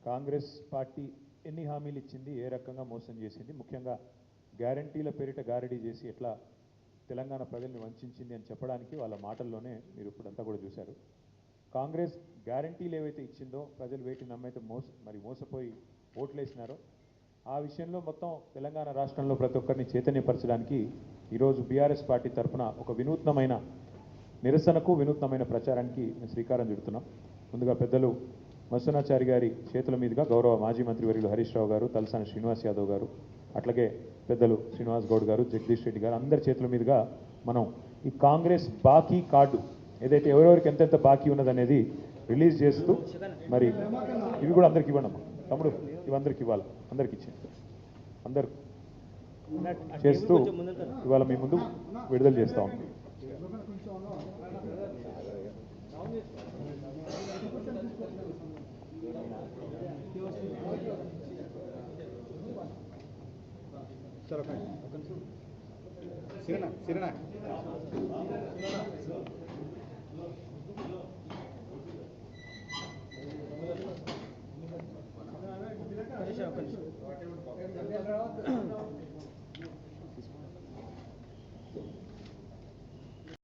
Congress party ఎన్ని హామీలు ఇచ్చింది, ఏ రకంగా మోసం చేసింది, ముఖ్యంగా గ్యారంటీల పేరిట గారడీ చేసి ఎట్లా తెలంగాణ ప్రజల్ని వంచింది అని చెప్పడానికి వాళ్ళ మాటల్లోనే మీరు ఇప్పుడంతా కూడా చూశారు. కాంగ్రెస్ గ్యారంటీలు ఏవైతే ఇచ్చిందో ప్రజలు వేటిని నమ్మైతే మోసపోయి ఓట్లేసినారో ఆ విషయంలో మొత్తం తెలంగాణ రాష్ట్రంలో ప్రతి ఒక్కరిని చైతన్యపరచడానికి ఈరోజు బీఆర్ఎస్ పార్టీ తరఫున ఒక వినూత్నమైన నిరసనకు వినూత్నమైన ప్రచారానికి శ్రీకారం చుడుతున్నాం. ముందుగా పెద్దలు మత్స్యనాచారి గారి చేతుల మీదుగా గౌరవ మాజీ మంత్రి వర్యులు హరీష్ రావు గారు, తలసాని శ్రీనివాస్ యాదవ్ గారు, అట్లాగే పెద్దలు శ్రీనివాస్ గౌడ్ గారు, జగదీష్ రెడ్డి గారు అందరి చేతుల మీదుగా మనం ఈ కాంగ్రెస్ బాకీ కార్డు ఏదైతే ఎవరెవరికి ఎంతెంత బాకీ ఉన్నదనేది రిలీజ్ చేస్తూ మరి ఇవి కూడా అందరికి ఇవ్వండి అమ్మా తమ్ముడు, ఇవందరికి ఇవ్వాలి, అందరికి ఇచ్చింది అందరు చేస్తూ ఇవాళ మీ ముందు విడుదల చేస్తా ఉన్నాం.